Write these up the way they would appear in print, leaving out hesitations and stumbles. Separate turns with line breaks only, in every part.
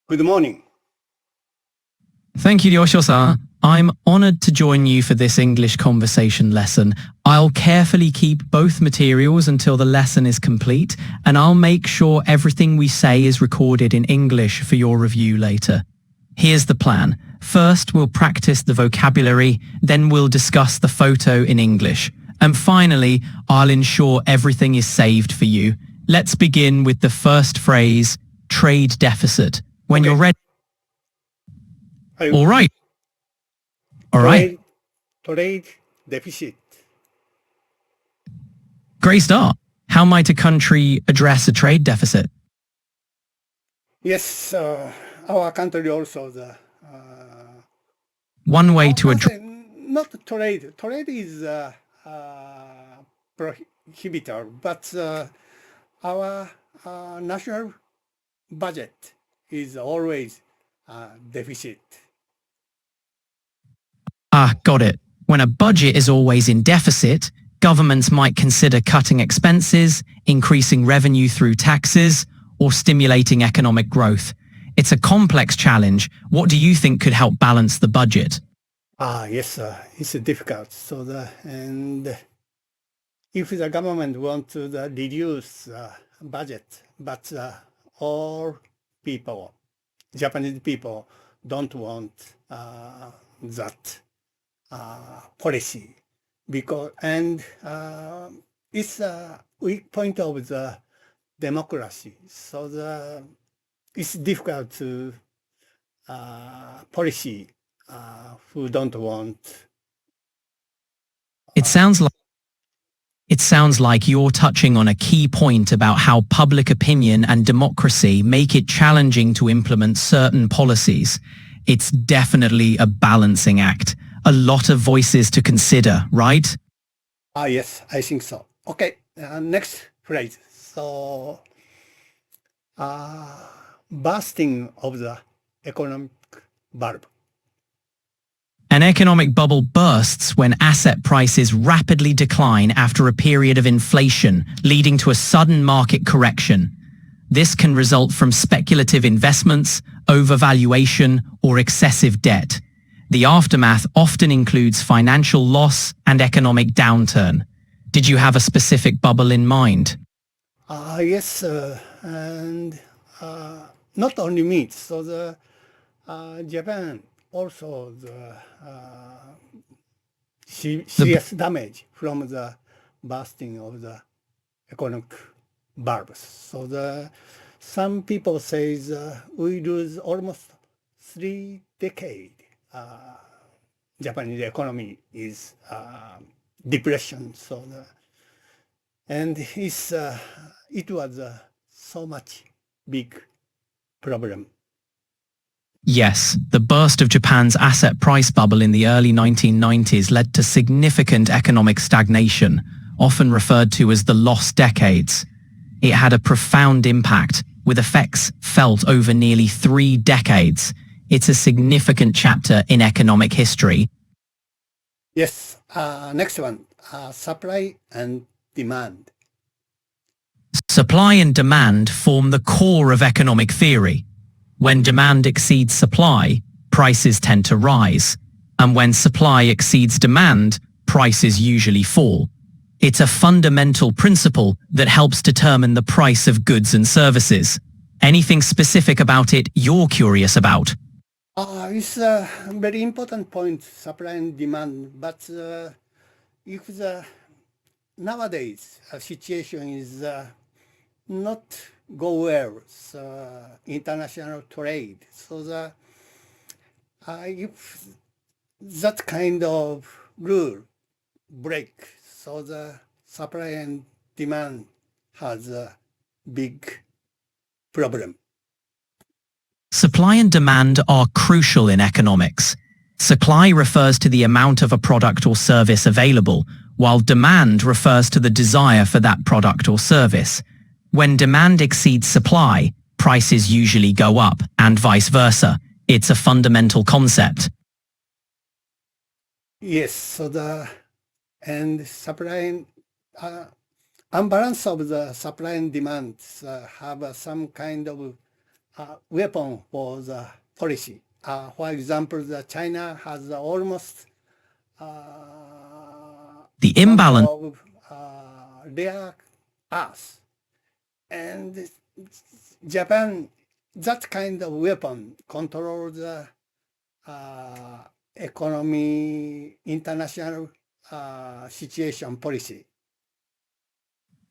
Good morning.
Thank you, Yoshio-san. I'm honored to join you for this English conversation lesson. I'll carefully keep both materials until the lesson is complete, and I'll make sure everything we say is recorded in English for your review later. Here's the plan. First, we'll practice the vocabulary, then we'll discuss the photo in English. And finally, I'll ensure everything is saved for you. Let's begin with the first phrase, trade deficit. When you're ready. All right.
Trade deficit.
Great start. How might a country address a trade deficit?
Yes, our country also
One way to address...
Not trade. Trade is prohibitor, but our national budget is always deficit.
Got it. When a budget is always in deficit, governments might consider cutting expenses, increasing revenue through taxes, or stimulating economic growth. It's a complex challenge. What do you think could help balance the budget?
Yes, it's difficult. And if the government wants to reduce budget, but all people, Japanese people, don't want that policy, because it's a weak point of the democracy. So it's difficult to policy who don't want.
It sounds like you're touching on a key point about how public opinion and democracy make it challenging to implement certain policies. It's definitely a balancing act. A lot of voices to consider, right?
Yes, I think so. Okay, next phrase. So, bursting of the economic bubble.
An economic bubble bursts when asset prices rapidly decline after a period of inflation, leading to a sudden market correction. This can result from speculative investments, overvaluation, or excessive debt. The aftermath often includes financial loss and economic downturn. Did you have a specific bubble in mind?
Yes, and not only me. So Japan also serious damage from the bursting of the economic bubbles. So some people say we lose almost 3 decades. Japanese economy is depression. So and it was so much big problem.
Yes, the burst of Japan's asset price bubble in the early 1990s led to significant economic stagnation, often referred to as the lost decades. It had a profound impact, with effects felt over nearly 3 decades. It's a significant chapter in economic history.
Yes, next one, supply and demand.
Supply and demand form the core of economic theory. When demand exceeds supply, prices tend to rise. And when supply exceeds demand, prices usually fall. It's a fundamental principle that helps determine the price of goods and services. Anything specific about it you're curious about?
It's a very important point, supply and demand. But if nowadays situation is not go well, international trade. So if that kind of rule break, so the supply and demand has a big problem.
Supply and demand are crucial in economics. Supply refers to the amount of a product or service available, while demand refers to the desire for that product or service. When demand exceeds supply, prices usually go up, and vice versa. It's a fundamental concept.
Yes, so supply unbalance of the supply and demand have some kind of weapon for the policy. For example, China has almost
The imbalance
of rare earth, and Japan, that kind of weapon controls the economy, international situation policy.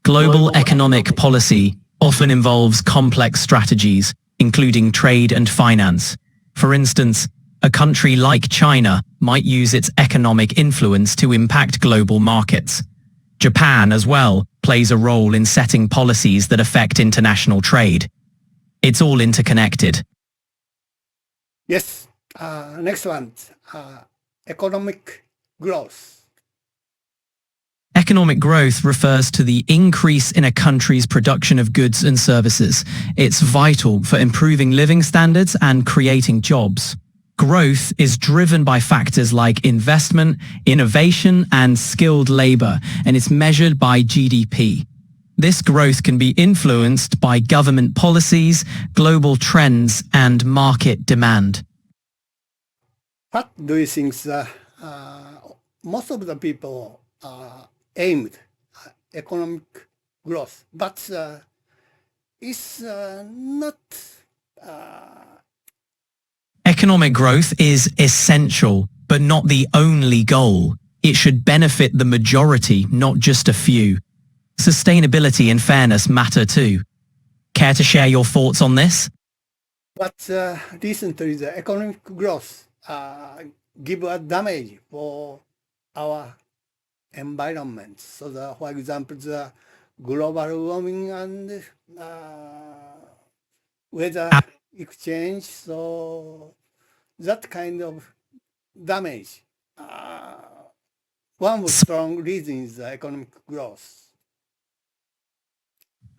global economic policy often involves complex strategies, including trade and finance. For instance, a country like China might use its economic influence to impact global markets. Japan, as well, plays a role in setting policies that affect international trade. It's all interconnected.
Yes. Next one, economic growth.
Economic growth refers to the increase in a country's production of goods and services. It's vital for improving living standards and creating jobs. Growth is driven by factors like investment, innovation, and skilled labor, and it's measured by GDP. This growth can be influenced by government policies, global trends, and market demand.
What do you think most of the people aimed economic growth, but it's not.
Economic growth is essential, but not the only goal. It should benefit the majority, not just a few. Sustainability and fairness matter too. Care to share your thoughts on this?
But recently, the economic growth give a damage for our environment. So, for example, the global warming and weather exchange. So, that kind of damage. One strong reason is the economic growth.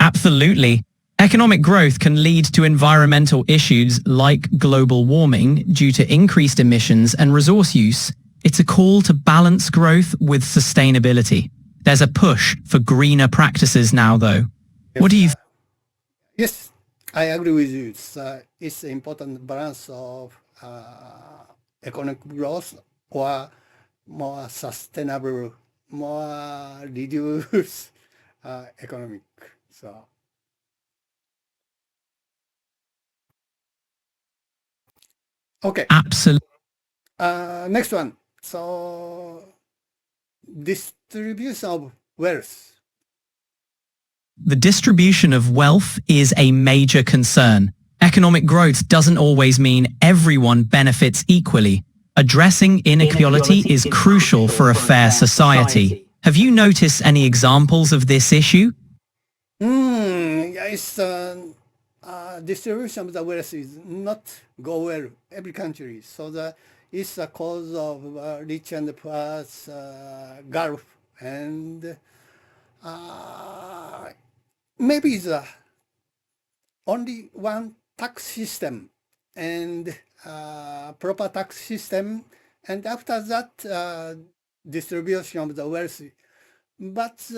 Absolutely. Economic growth can lead to environmental issues like global warming due to increased emissions and resource use. It's a call to balance growth with sustainability. There's a push for greener practices now, though. What do you think?
Yes, I agree with you. It's an important balance of economic growth or more sustainable, more reduced economic. So. Okay.
Absolutely.
Next one. So, distribution of wealth.
The distribution of wealth is a major concern. Economic growth doesn't always mean everyone benefits equally. Addressing inequality is crucial for a fair society. Have you noticed any examples of this issue?
Yes, distribution of the wealth is not go well every country. So it's a cause of rich and poor gulf, and maybe the only one tax system and proper tax system, and after that distribution of the wealth. But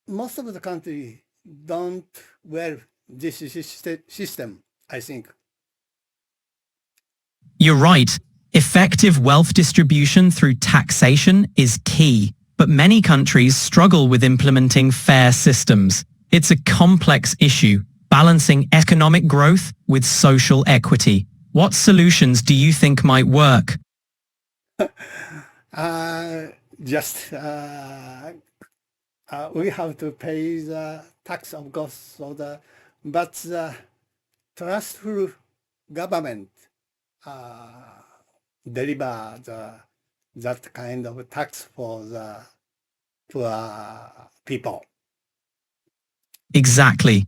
most of the country don't well this system, I think.
You're right. Effective wealth distribution through taxation is key, but many countries struggle with implementing fair systems. It's a complex issue, balancing economic growth with social equity. What solutions do you think might work?
Just we have to pay the tax, of course, but the trustful government deliver that kind of tax for the poor people.
Exactly.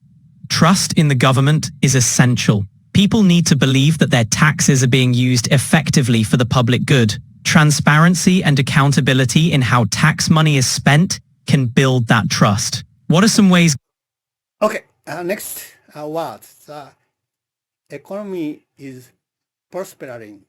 Trust in the government is essential. People need to believe that their taxes are being used effectively for the public good. Transparency and accountability in how tax money is spent can build that trust. What are some ways?
Okay, next word. The economy is prospering.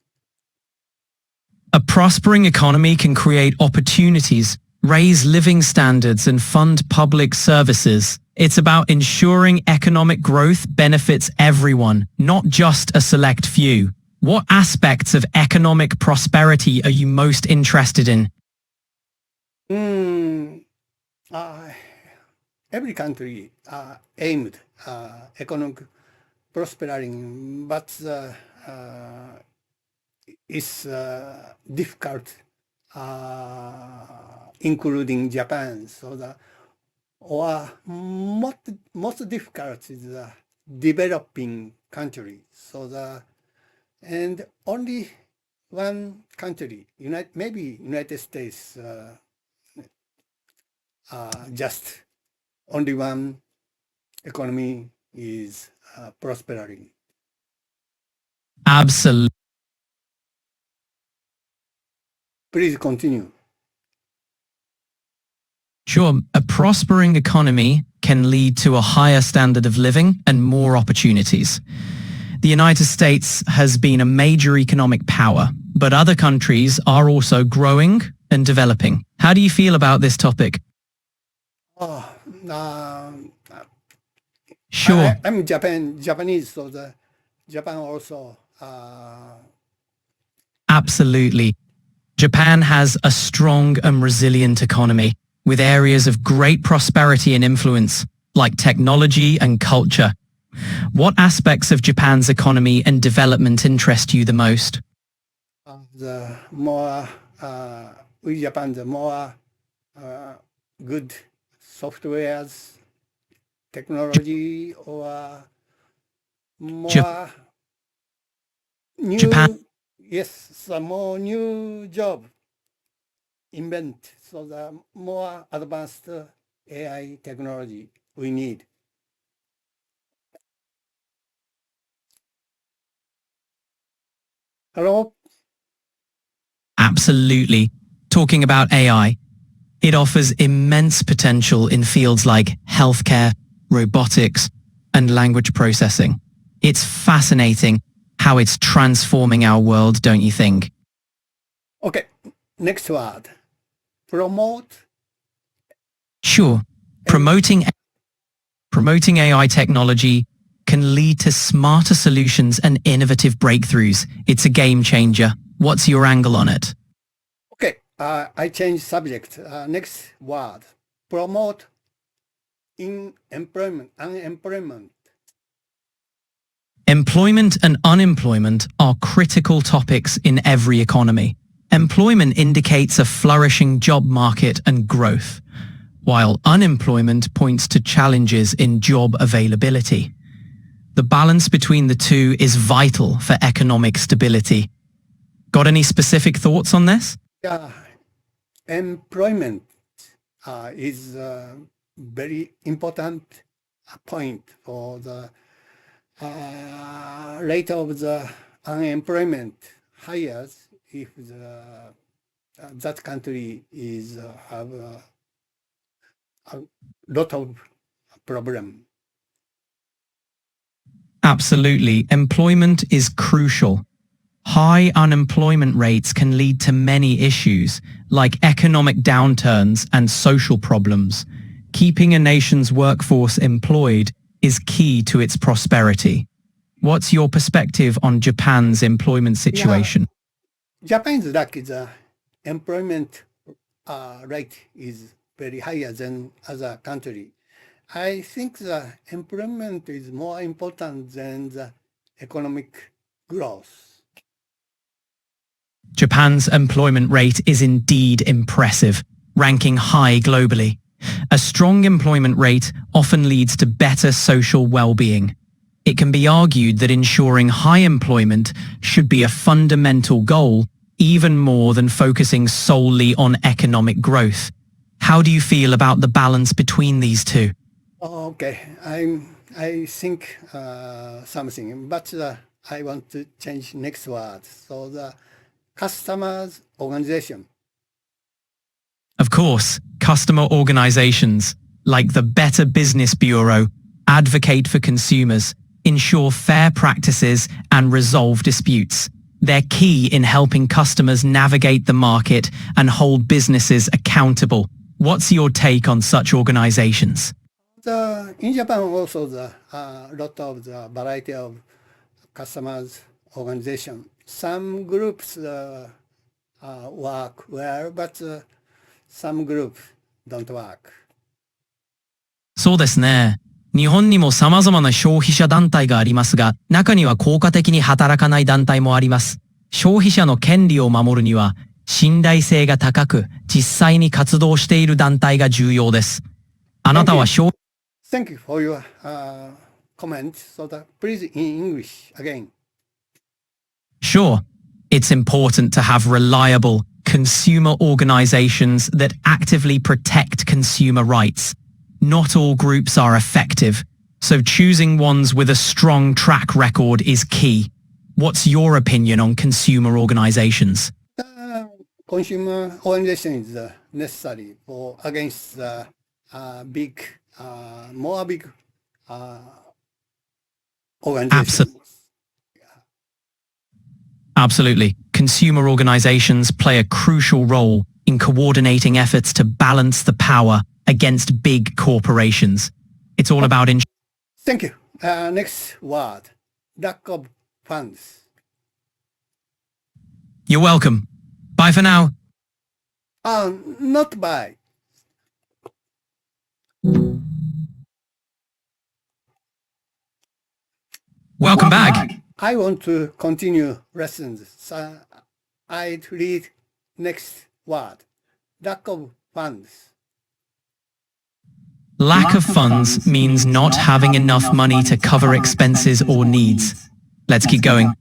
A prospering economy can create opportunities, raise living standards and fund public services. It's about ensuring economic growth benefits everyone, not just a select few. What aspects of economic prosperity are you most interested in?
Every country aimed economic prospering, but it's difficult, including Japan. So most difficult is the developing country. And only one country, maybe United States, just only one economy is prospering.
Absolutely.
Please continue.
Sure, a prospering economy can lead to a higher standard of living and more opportunities. The United States has been a major economic power, but other countries are also growing and developing. How do you feel about this topic? Sure.
I'm Japanese, so Japan also.
Absolutely. Japan has a strong and resilient economy, with areas of great prosperity and influence, like technology and culture. What aspects of Japan's economy and development interest you the most?
The more with Japan, the more good softwares, technology, or more new.
Japan.
Yes, some more new job invent. So the more advanced AI technology we need. Hello?
Absolutely. Talking about AI, it offers immense potential in fields like healthcare, robotics, and language processing. It's fascinating how it's transforming our world, don't you think?
Okay, next word. Promote.
Sure. Promoting AI technology can lead to smarter solutions and innovative breakthroughs. It's a game changer. What's your angle on it?
Okay, I change subject. Next word. Promote unemployment.
Employment and unemployment are critical topics in every economy. Employment indicates a flourishing job market and growth, while unemployment points to challenges in job availability. The balance between the two is vital for economic stability. Got any specific thoughts on this?
Yeah, employment is a very important point for the rate of the unemployment higher if that country is have a lot of problem.
Absolutely. Employment is crucial. High unemployment rates can lead to many issues, like economic downturns and social problems. Keeping a nation's workforce employed is key to its prosperity. What's your perspective on Japan's employment situation?
Yeah, Japan is lucky. The employment rate is very higher than other country. I think the employment is more important than the economic growth.
Japan's employment rate is indeed impressive, ranking high globally. A strong employment rate often leads to better social well-being. It can be argued that ensuring high employment should be a fundamental goal, even more than focusing solely on economic growth. How do you feel about the balance between these two?
Okay, I think something, but I want to change next word. So the customers organization.
Of course, customer organizations, like the Better Business Bureau, advocate for consumers, ensure fair practices, and resolve disputes. They're key in helping customers navigate the market and hold businesses accountable. What's your take on such organizations?
In Japan also the lot of the variety of customers organization. Some groups work well, but some groups don't work.
そうですね。日本にも様々な消費者団体がありますが、中には効果的に働かない団体もあります。消費者の権利を守るには、信頼性が高く、実際に活動している団体が重要です。あなたは
Thank you for your comment. So please in English again.
Sure, it's important to have reliable consumer organizations that actively protect consumer rights. Not all groups are effective, so choosing ones with a strong track record is key. What's your opinion on consumer organizations?
Consumer organization is necessary for against the more big organizations.
Absolutely. Consumer organizations play a crucial role in coordinating efforts to balance the power against big corporations. It's all about
Thank you. Next word, lack of funds.
You're welcome. Bye for now.
Not bye.
Welcome back.
I want to continue lessons. So I'd read next word, lack of funds.
Lack of funds means not having enough money to cover expenses or needs. Let's keep going.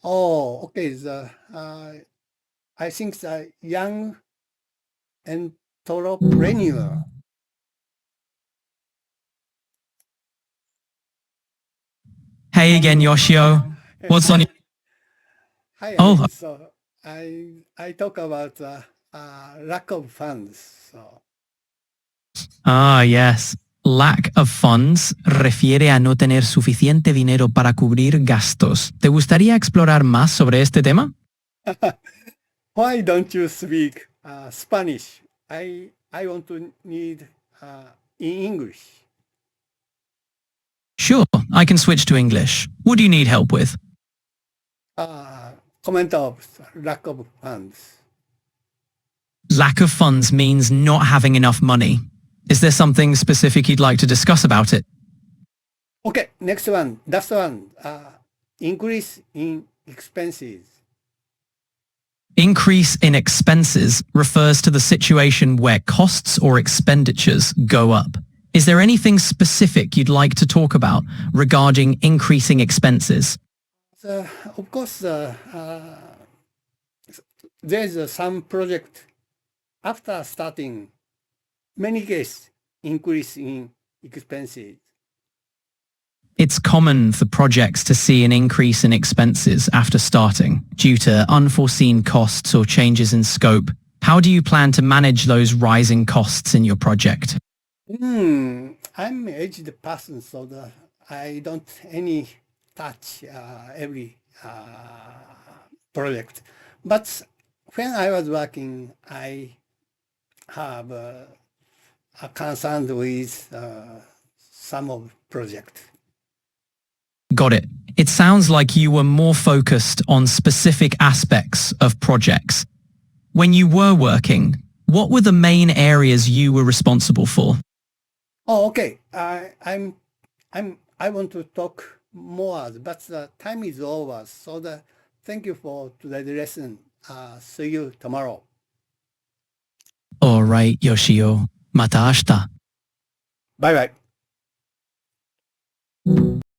Oh, okay. I think the young entrepreneur.
Hey again, Yoshio. What's on your...
Hi.
Oh.
So I talk about lack of funds. So.
Ah, yes. Lack of funds refiere a no tener suficiente dinero para cubrir gastos. ¿Te gustaría explorar más sobre este tema?
Why don't you speak Spanish? I want to need in English.
Sure, I can switch to English. What do you need help with?
Comment of lack of funds.
Lack of funds means not having enough money. Is there something specific you'd like to discuss about it?
Okay, next one. Last one. Increase in expenses.
Increase in expenses refers to the situation where costs or expenditures go up. Is there anything specific you'd like to talk about regarding increasing expenses?
Of course, there's some project after starting, many cases increase in expenses.
It's common for projects to see an increase in expenses after starting due to unforeseen costs or changes in scope. How do you plan to manage those rising costs in your project?
I'm an aged person, so I don't any touch every project. But when I was working, I have a concern with some of project.
Got it. It sounds like you were more focused on specific aspects of projects. When you were working, what were the main areas you were responsible for?
Oh, okay. I want to talk more, but the time is over. So thank you for today's lesson. See you tomorrow.
All right, Yoshio. Mata ashita.
Bye bye.